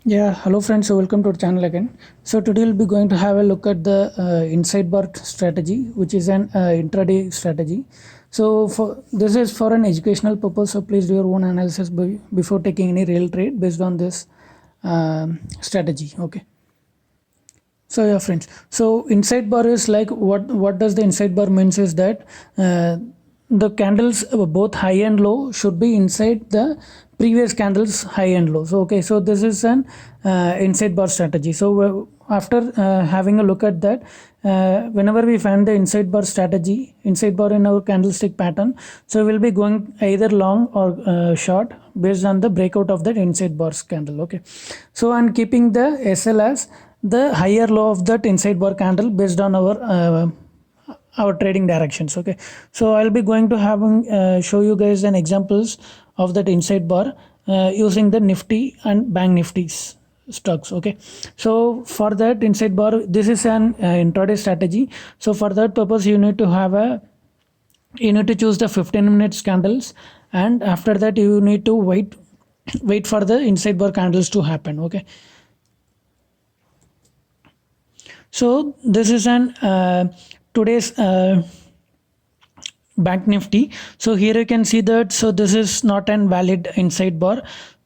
Yeah, hello friends, so welcome to our channel again. So today we'll be going to have a look at the inside bar strategy, which is an intraday strategy. So for this is for an educational purpose, so please do your own analysis before taking any real trade based on this strategy. Okay. So yeah, friends. So inside bar is like what does the inside bar means is that the candles both high and low should be inside the previous candles high and low. So okay, so this is an inside bar strategy. So after having a look at that, whenever we find the inside bar strategy, inside bar in our candlestick pattern, so we'll be going either long or short based on the breakout of that inside bars candle. Okay, so and keeping the SL as the higher low of that inside bar candle based on our trading directions. Okay, so I'll be going to having show you guys an examples of that inside bar using the Nifty and Bank Nifty's stocks. Okay, so for that inside bar, this is an intraday strategy. So for that purpose you need to have a you need to choose the 15 minutes candles, and after that you need to wait for the inside bar candles to happen. Okay, so this is an today's Bank Nifty. So here you can see that, so this is not an valid inside bar,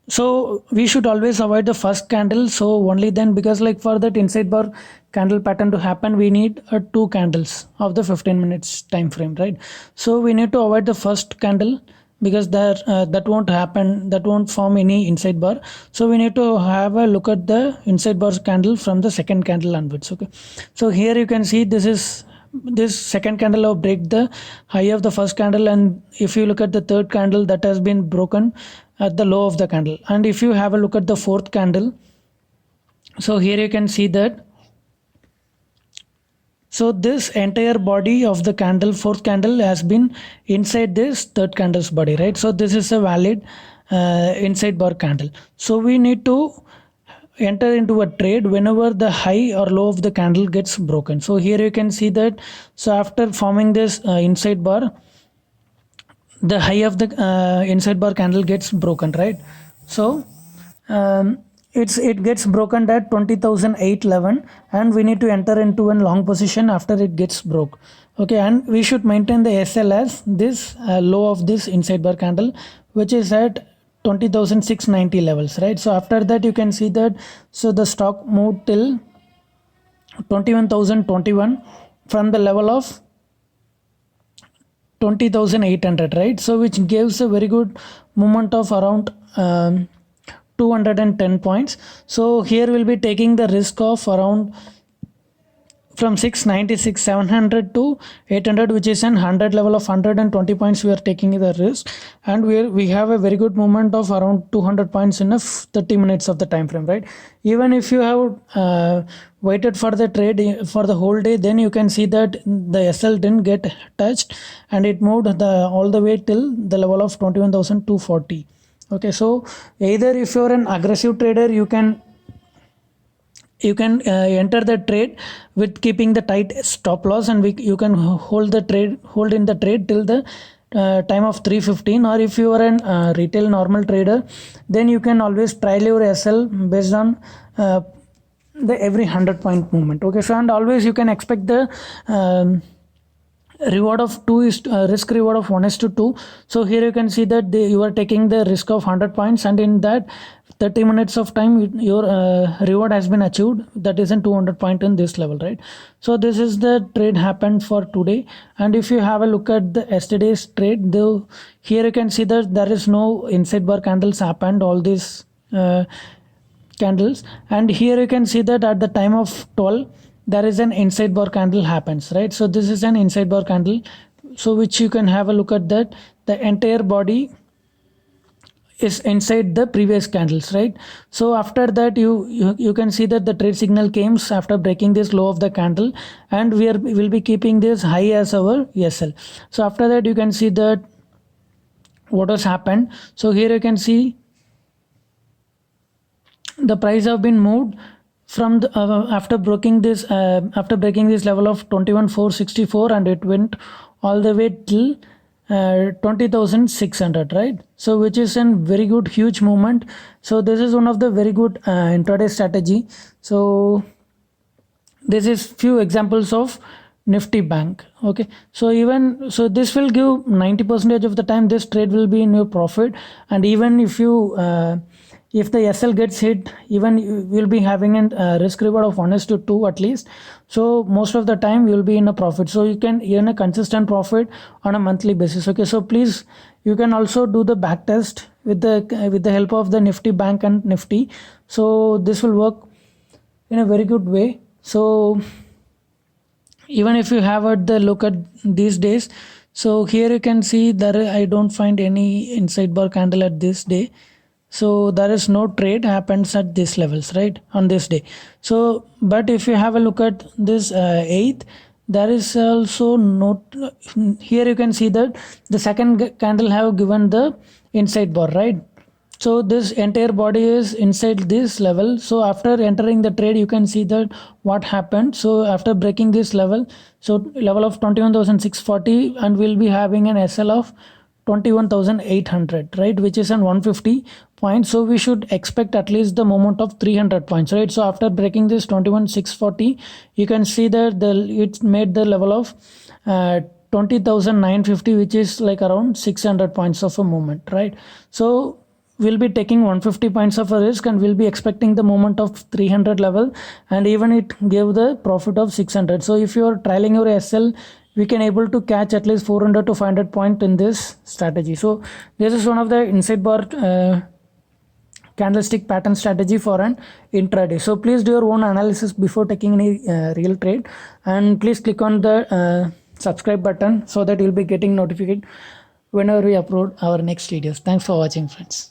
so we should always avoid the first candle. So only then, because like for that inside bar candle pattern to happen, we need two candles of the 15 minutes time frame, right? So we need to avoid the first candle, because that won't happen, that won't form any inside bar. So we need to have a look at the inside bar candle from the second candle onwards. Okay, so here you can see this second candle of break the high of the first candle, and if you look at the third candle, that has been broken at the low of the candle. And if you have a look at the fourth candle, so here you can see that, so this entire body of the candle, fourth candle, has been inside this third candle's body, right? So this is a valid inside bar candle. So we need to enter into a trade whenever the high or low of the candle gets broken. So here you can see that, so after forming this inside bar, the high of the inside bar candle gets broken, right? So it gets broken at 20,811, and we need to enter into a long position after it gets broke. Okay, and we should maintain the SL as this low of this inside bar candle, which is at 20,690 levels, right? So after that you can see that, so the stock moved till 21,021 from the level of 20,800, right? So which gives a very good movement of around 210 points. So here we'll be taking the risk of around from 696 700 to 800, which is an 100 level of 120 points. We are taking the risk, and we have a very good movement of around 200 points in 30 minutes of the time frame, right? Even if you have waited for the trade for the whole day, then you can see that the SL didn't get touched, and it moved all the way till the level of 21,240. Okay, so either if you're an aggressive trader, you can enter the trade with keeping the tight stop loss, and you can hold in the trade till the time of 315. Or if you are an retail normal trader, then you can always trial your SL based on the every 100-point movement. Okay, so and always you can expect the reward of 2 is risk reward of 1:2. So here you can see that you are taking the risk of 100 points, and in that 30 minutes of time your reward has been achieved, that is in 200 point in this level, right? So this is the trade happened for today. And if you have a look at the yesterday's trade, here you can see that there is no inside bar candles happened, all these candles. And here you can see that at the time of 12 there is an inside bar candle happens, right? So this is an inside bar candle, so which you can have a look at that the entire body is inside the previous candles, right? So after that you can see that the trade signal came after breaking this low of the candle, and will be keeping this high as our SL. So after that you can see that what has happened. So here you can see the price have been moved from the, after breaking this level of 21,464, and it went all the way till 20,600, right? So which is a very good huge movement. So this is one of the very good intraday strategy. So this is few examples of Nifty Bank. Okay, so even so this will give 90% of the time this trade will be in your profit, and even if the SL gets hit, even you will be having a risk reward of 1:2 at least. So most of the time you will be in a profit, so you can earn a consistent profit on a monthly basis. Okay, so please, you can also do the back test with the help of the Nifty Bank and Nifty. So this will work in a very good way. So even if you have the look at these days, so here you can see that I don't find any inside bar candle at this day. So there is no trade happens at these levels, right, on this day. So but if you have a look at this 8th, there is also no, here you can see that the second candle have given the inside bar, right? So this entire body is inside this level. So after entering the trade, you can see that what happened. So after breaking this level, so level of 21,640, and we'll be having an SL of 21,800, right, which is an 150 points. So we should expect at least the moment of 300 points, right? So after breaking this 21,640, you can see that it made the level of 20,950, which is like around 600 points of a movement, right? So we'll be taking 150 points of a risk, and we'll be expecting the movement of 300 level, and even it gave the profit of 600. So if you're trialing your SL, we can able to catch at least 400 to 500 point in this strategy. So this is one of the inside bar candlestick pattern strategy for an intraday. So please do your own analysis before taking any real trade, and please click on the subscribe button so that you'll be getting notified whenever we upload our next videos. Thanks for watching, friends.